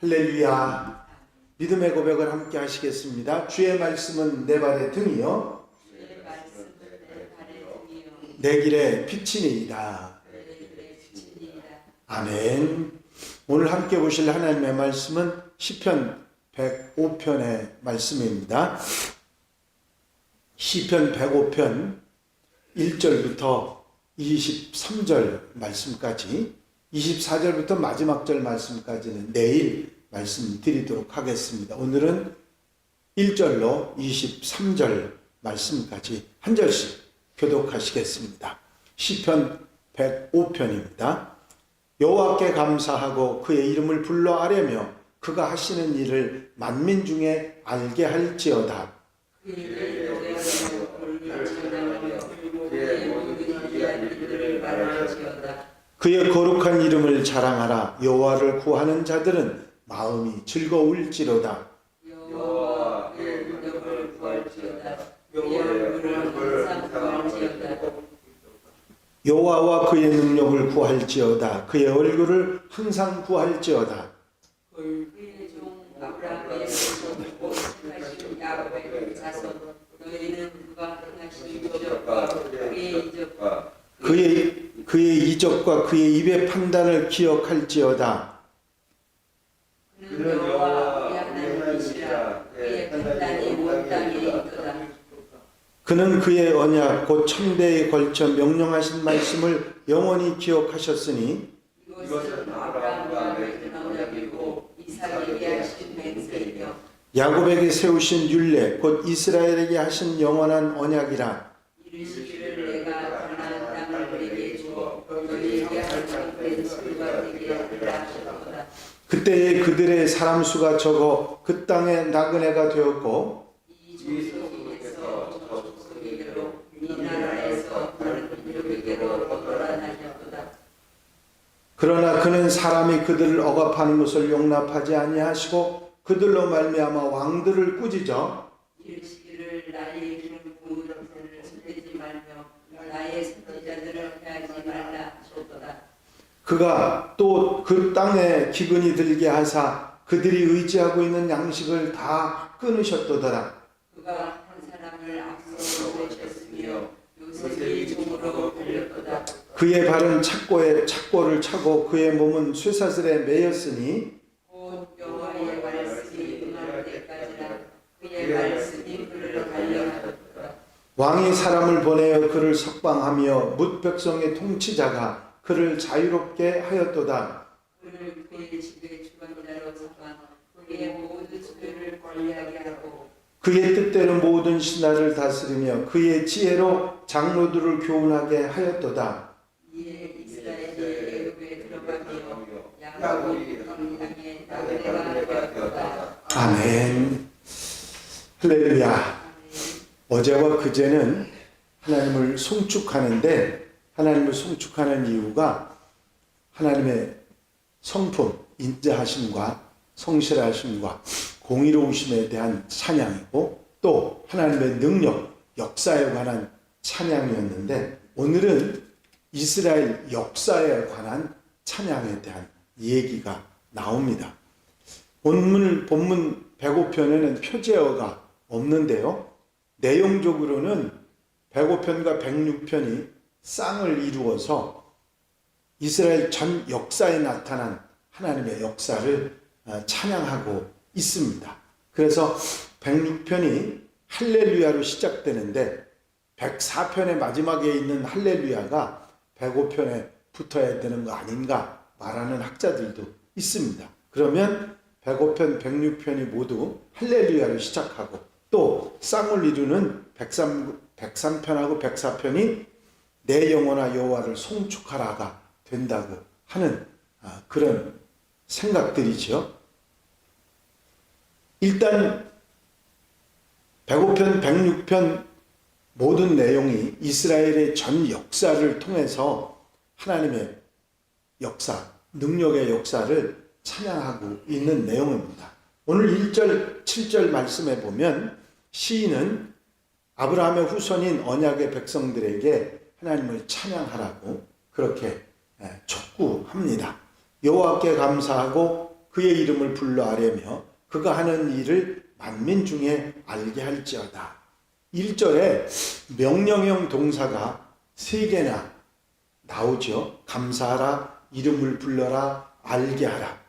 할렐루야. 믿음의 고백을 함께 하시겠습니다. 주의 말씀은 내 발의 등이요 내 길의 빛이니이다. 아멘. 오늘 함께 보실 하나님의 말씀은 시편 105편의 말씀입니다. 시편 105편 1절부터 23절 말씀까지, 24절부터 마지막 절 말씀까지는 내일 말씀드리도록 하겠습니다. 오늘은 1절로 23절 말씀까지 한 절씩 교독하시겠습니다. 시편 105편입니다. 여호와께 감사하고 그의 이름을 불러 아뢰며 그가 하시는 일을 만민 중에 알게 할지어다. 그의 거룩한 이름을 자랑하라. 여호와를 구하는 자들은 마음이 즐거울지로다. 여호와와 그의 능력을 구할지어다. 그의 얼굴을 항상 구할지어다. 그의 종 아브라함의 곧 택하신 야곱의 자손 너희는 그가 행하신 이적과 그의 이적과 그의 입의 판단을 기억할지어다. 그는 여호와 우리 하나님이시라. 그의 판단이 온 땅에 있도다. 그는 그의 언약 곧 천대에 걸쳐 명령하신 말씀을 영원히 기억하셨으니 이것은 아브라함과 맺은 언약이고 이삭에게 하신 맹세이며 야곱에게 세우신 율례 곧 이스라엘에게 하신 영원한 언약이라. 이르시기를 내가 가나안 땅을 너희에게 주어 너희에게 할 창고의 집과 되게 하리라 하셨도다. 그때에 그들의 사람 수가 적어 그 땅에 나그네가 되었고 이 족속에게서 저 족속에게로 이 나라에서 다른 민족에게로 돌아다녔도다. 그러나 그는 사람이 그들을 억압하는 것을 용납하지 아니하시고 그들로 말미암아 왕들을 꾸짖어 이르시기를 나의 이름을 부르는 자를 손대지 말며 나의 선지자들을 해하지 말라 하셨도다. 그가 또 그 땅에 기근이 들게 하사 그들이 의지하고 있는 양식을 다 끊으셨도다. 그가 한 사람을 앞서 보내셨으며 요셉이 종으로 팔렸도다. 그의 발은 착고를 차고 그의 몸은 쇠사슬에 매였으니 곧 여호와의 말씀이 응할 때까지나 그의 말씀이 그를 달려하였도다. 왕이 사람을 보내어 그를 석방하며 뭇 백성의 통치자가 그를 자유롭게 하였도다. 그를 그의 집의 주관자로 삼아 그의 모든 수요를 관리하게 하고 그의 뜻대로 모든 신하를 다스리며 그의 지혜로 장로들을 교훈하게 하였도다. 이에 이스라엘이 애굽에 들어가며 야곱이 광야에 나그네가 되었도다. 아멘. 할렐루야. 어제와 그제는 하나님을 송축하는데, 하나님을 송축하는 이유가 하나님의 성품, 인자하심과 성실하심과 공의로우심에 대한 찬양이고 또 하나님의 능력, 역사에 관한 찬양이었는데, 오늘은 이스라엘 역사에 관한 찬양에 대한 얘기가 나옵니다. 본문 105편에는 표제어가 없는데요. 내용적으로는 105편과 106편이 쌍을 이루어서 이스라엘 전 역사에 나타난 하나님의 역사를 찬양하고 있습니다. 그래서 106편이 할렐루야로 시작되는데 104편의 마지막에 있는 할렐루야가 105편에 붙어야 되는 거 아닌가 말하는 학자들도 있습니다. 그러면 105편, 106편이 모두 할렐루야로 시작하고 또 쌍을 이루는 103편하고 104편이 내 영혼아 여호와를 송축하라가 된다고 하는 그런 생각들이죠. 일단 105편, 106편 모든 내용이 이스라엘의 전 역사를 통해서 하나님의 역사, 능력의 역사를 찬양하고 있는 내용입니다. 오늘 1절, 7절 말씀에 보면 시인은 아브라함의 후손인 언약의 백성들에게 하나님을 찬양하라고 그렇게 촉구합니다. 여호와께 감사하고 그의 이름을 불러 아뢰며 그가 하는 일을 만민 중에 알게 할지어다. 1절에 명령형 동사가 3개나 나오죠. 감사하라, 이름을 불러라, 알게 하라.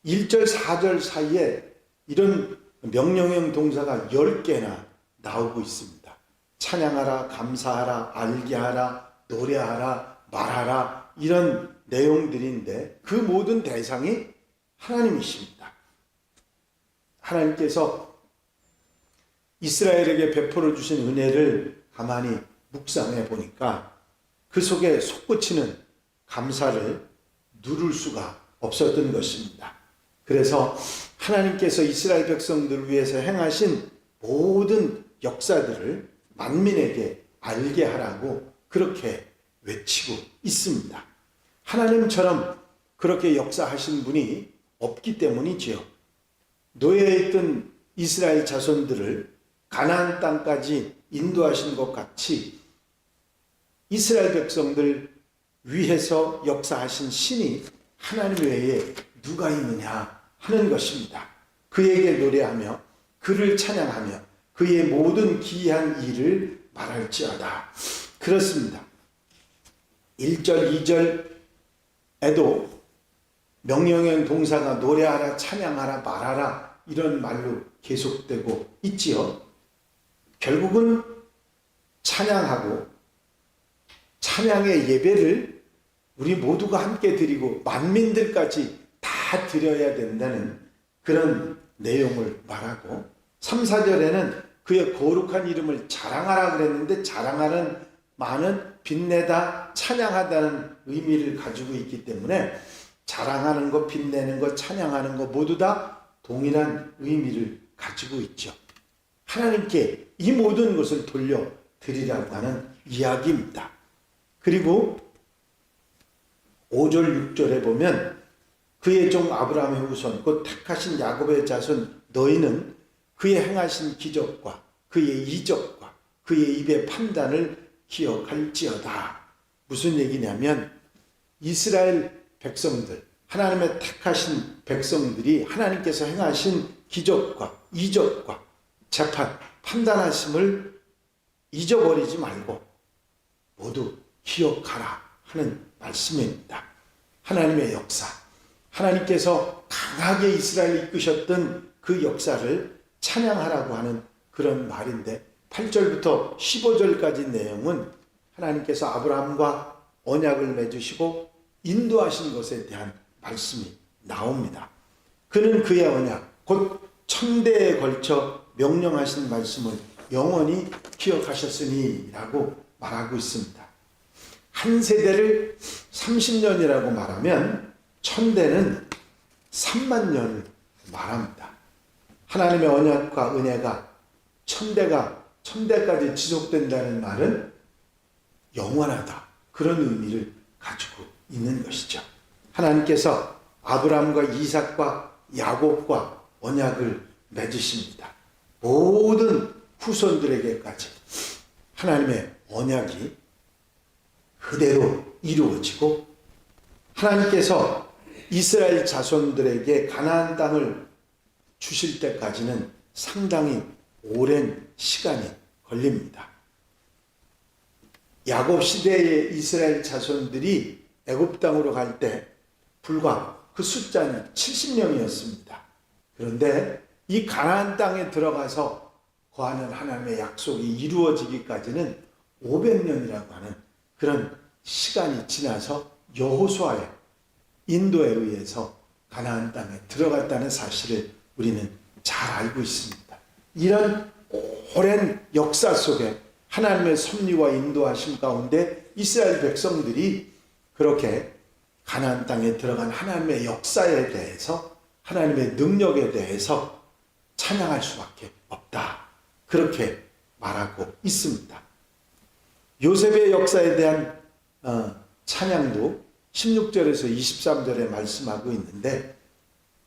1절, 4절 사이에 이런 명령형 동사가 10개나 나오고 있습니다. 찬양하라, 감사하라, 알게 하라, 노래하라, 말하라, 이런 내용들인데 그 모든 대상이 하나님이십니다. 하나님께서 이스라엘에게 베풀어 주신 은혜를 가만히 묵상해 보니까 그 속에 솟구치는 감사를 누를 수가 없었던 것입니다. 그래서 하나님께서 이스라엘 백성들을 위해서 행하신 모든 역사들을 만민에게 알게 하라고 그렇게 외치고 있습니다. 하나님처럼 그렇게 역사하신 분이 없기 때문이지요. 노예에 있던 이스라엘 자손들을 가나안 땅까지 인도하신 것 같이 이스라엘 백성들 위해서 역사하신 신이 하나님 외에 누가 있느냐 하는 것입니다. 그에게 노래하며 그를 찬양하며 그의 모든 기이한 일을 말할지어다. 그렇습니다. 1절, 2절에도 명령형 동사가 노래하라, 찬양하라, 말하라 이런 말로 계속되고 있지요. 결국은 찬양하고 찬양의 예배를 우리 모두가 함께 드리고 만민들까지 다 드려야 된다는 그런 내용을 말하고 3, 4절에는 그의 거룩한 이름을 자랑하라 그랬는데 자랑하는 말은 빛내다, 찬양하다는 의미를 가지고 있기 때문에 자랑하는 것, 빛내는 것, 찬양하는 것 모두 다 동일한 의미를 가지고 있죠. 하나님께 이 모든 것을 돌려드리라고 하는 이야기입니다. 그리고 5절, 6절에 보면 그의 종 아브라함의 후손, 곧 택하신 야곱의 자손 너희는 그의 행하신 기적과 그의 이적과 그의 입의 판단을 기억할지어다. 무슨 얘기냐면 이스라엘 백성들, 하나님의 택하신 백성들이 하나님께서 행하신 기적과 이적과 재판, 판단하심을 잊어버리지 말고 모두 기억하라 하는 말씀입니다. 하나님의 역사, 하나님께서 강하게 이스라엘을 이끄셨던 그 역사를 찬양하라고 하는 그런 말인데 8절부터 15절까지 내용은 하나님께서 아브라함과 언약을 맺으시고 인도하신 것에 대한 말씀이 나옵니다. 그는 그의 언약, 곧 1000대에 걸쳐 명령하신 말씀을 영원히 기억하셨으니 라고 말하고 있습니다. 한 세대를 30년이라고 말하면 1000대는 3만 년을 말합니다. 하나님의 언약과 은혜가 1000대까지 지속된다는 말은 영원하다. 그런 의미를 가지고 있는 것이죠. 하나님께서 아브라함과 이삭과 야곱과 언약을 맺으십니다. 모든 후손들에게까지 하나님의 언약이 그대로 이루어지고 하나님께서 이스라엘 자손들에게 가나안 땅을 주실 때까지는 상당히 오랜 시간이 걸립니다. 야곱 시대의 이스라엘 자손들이 애굽 땅으로 갈 때 불과 그 숫자는 70명이었습니다. 그런데 이 가나안 땅에 들어가서 거하는 하나님의 약속이 이루어지기까지는 500년이라고 하는 그런 시간이 지나서 여호수아의 인도에 의해서 가나안 땅에 들어갔다는 사실을 우리는 잘 알고 있습니다. 이런 오랜 역사 속에 하나님의 섭리와 인도하심 가운데 이스라엘 백성들이 그렇게 가나안 땅에 들어간 하나님의 역사에 대해서 하나님의 능력에 대해서 찬양할 수밖에 없다. 그렇게 말하고 있습니다. 요셉의 역사에 대한 찬양도 16절에서 23절에 말씀하고 있는데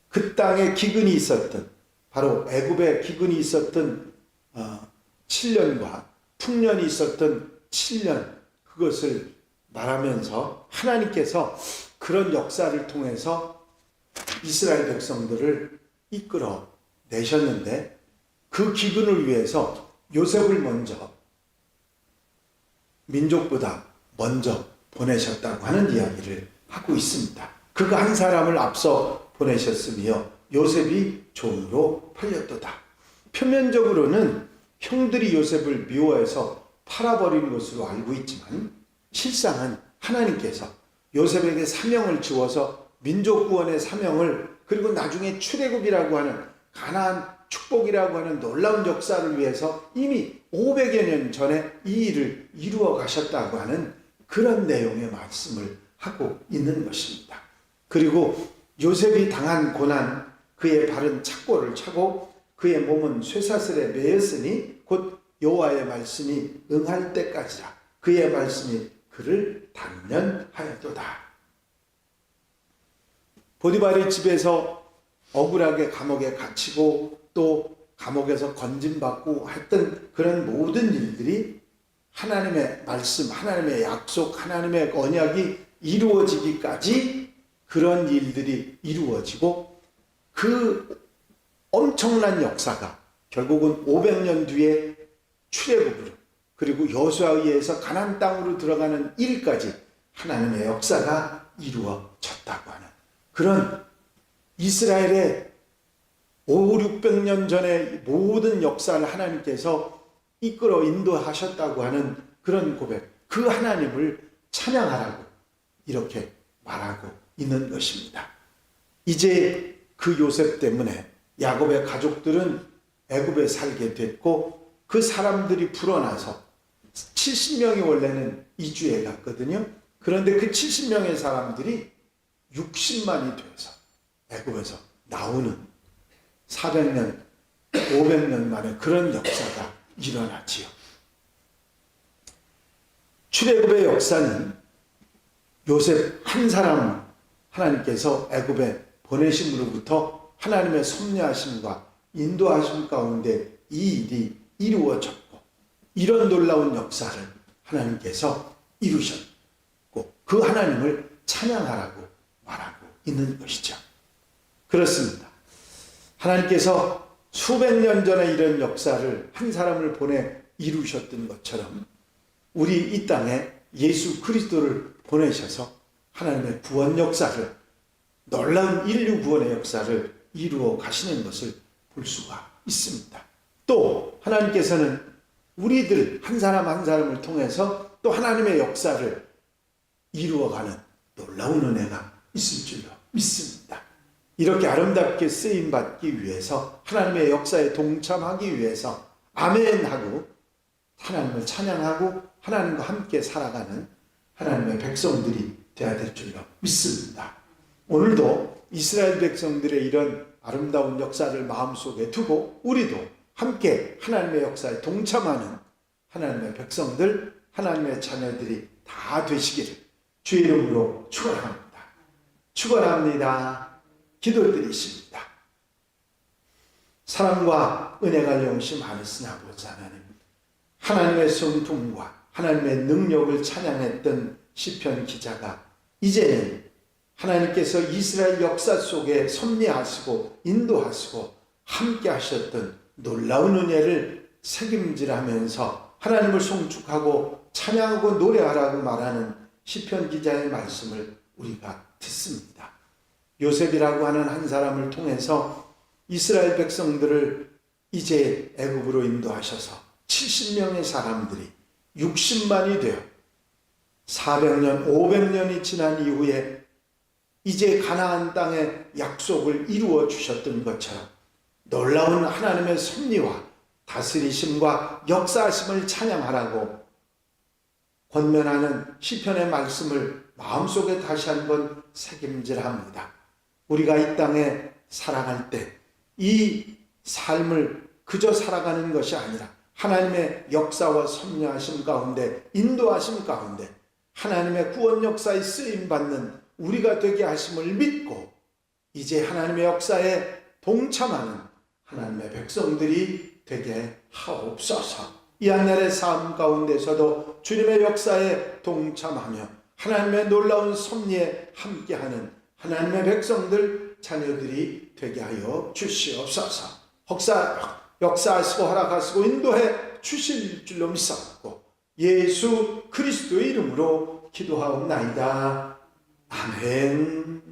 그 땅에 기근이 있었던 바로 애굽에 기근이 있었던 7년과 풍년이 있었던 7년 그것을 말하면서 하나님께서 그런 역사를 통해서 이스라엘 백성들을 이끌어 내셨는데 그 기근을 위해서 요셉을 먼저 민족보다 먼저 보내셨다고 하는 이야기를 하고 있습니다. 그가 한 사람을 앞서 보내셨으며 요셉이 종으로 팔렸도다. 표면적으로는 형들이 요셉을 미워해서 팔아버린 것으로 알고 있지만 실상은 하나님께서 요셉에게 사명을 주어서 민족 구원의 사명을 그리고 나중에 출애굽이라고 하는 가나안 축복이라고 하는 놀라운 역사를 위해서 이미 500여 년 전에 이 일을 이루어 가셨다고 하는 그런 내용의 말씀을 하고 있는 것입니다. 그리고 요셉이 당한 고난, 그의 발은 착고를 차고 그의 몸은 쇠사슬에 매였으니 곧 여호와의 말씀이 응할 때까지라. 그의 말씀이 그를 단련하였도다. 보디발의 집에서 억울하게 감옥에 갇히고 또 감옥에서 건진받고 했던 그런 모든 일들이 하나님의 말씀, 하나님의 약속, 하나님의 언약이 이루어지기까지 그런 일들이 이루어지고 그 엄청난 역사가 결국은 500년 뒤에 출애굽으로 그리고 여호수아에 의해서 가나안 땅으로 들어가는 일까지 하나님의 역사가 이루어졌다고 하는 그런 이스라엘의 500~600년 전의 모든 역사를 하나님께서 이끌어 인도하셨다고 하는 그런 고백, 그 하나님을 찬양하라고 이렇게 말하고 있는 것입니다. 이제 그 요셉 때문에 야곱의 가족들은 애굽에 살게 됐고 그 사람들이 불어나서 70명이 원래는 이주해 갔거든요. 그런데 그 70명의 사람들이 60만이 되어서 애굽에서 나오는 400년, 500년 만에 그런 역사가 일어났지요. 출애굽의 역사는 요셉 한 사람 하나님께서 애굽에 보내심으로부터 하나님의 섭리하심과 인도하심 가운데 이 일이 이루어졌고 이런 놀라운 역사를 하나님께서 이루셨고 그 하나님을 찬양하라고 말하고 있는 것이죠. 그렇습니다. 하나님께서 수백 년 전에 이런 역사를 한 사람을 보내 이루셨던 것처럼 우리 이 땅에 예수 그리스도를 보내셔서 하나님의 구원 역사를, 놀라운 인류 구원의 역사를 이루어 가시는 것을 볼 수가 있습니다. 또 하나님께서는 우리들 한 사람 한 사람을 통해서 또 하나님의 역사를 이루어가는 놀라운 은혜가 있을 줄로 믿습니다. 이렇게 아름답게 쓰임받기 위해서 하나님의 역사에 동참하기 위해서 아멘하고 하나님을 찬양하고 하나님과 함께 살아가는 하나님의 백성들이 되어야 될 줄로 믿습니다. 오늘도 이스라엘 백성들의 이런 아름다운 역사를 마음속에 두고 우리도 함께 하나님의 역사에 동참하는 하나님의 백성들, 하나님의 자녀들이 다 되시기를 주의 이름으로 축원합니다. 축원합니다. 기도드리십니다. 사랑과 은혜가 영시 많으신 아버지 하나님, 하나님의 성품과 하나님의 능력을 찬양했던 시편 기자가 이제는 하나님께서 이스라엘 역사 속에 섭리하시고 인도하시고 함께 하셨던 놀라운 은혜를 책임질하면서 하나님을 송축하고 찬양하고 노래하라고 말하는 시편 기자의 말씀을 우리가 듣습니다. 요셉이라고 하는 한 사람을 통해서 이스라엘 백성들을 이제 애굽으로 인도하셔서 70명의 사람들이 60만이 되어 400년, 500년이 지난 이후에 이제 가나안 땅의 약속을 이루어 주셨던 것처럼 놀라운 하나님의 섭리와 다스리심과 역사하심을 찬양하라고 권면하는 시편의 말씀을 마음속에 다시 한번 새김질합니다. 우리가 이 땅에 살아갈 때 이 삶을 그저 살아가는 것이 아니라 하나님의 역사와 섭리하심 가운데 인도하심 가운데 하나님의 구원 역사에 쓰임받는 우리가 되게 하심을 믿고 이제 하나님의 역사에 동참하는 하나님의 백성들이 되게 하옵소서. 이 한날의 삶 가운데서도 주님의 역사에 동참하며 하나님의 놀라운 섭리에 함께하는 하나님의 백성들, 자녀들이 되게 하여 주시옵소서. 역사하시고 허락하시고 인도해 주실 줄로 믿사옵고 예수 그리스도의 이름으로 기도하옵나이다. 아멘.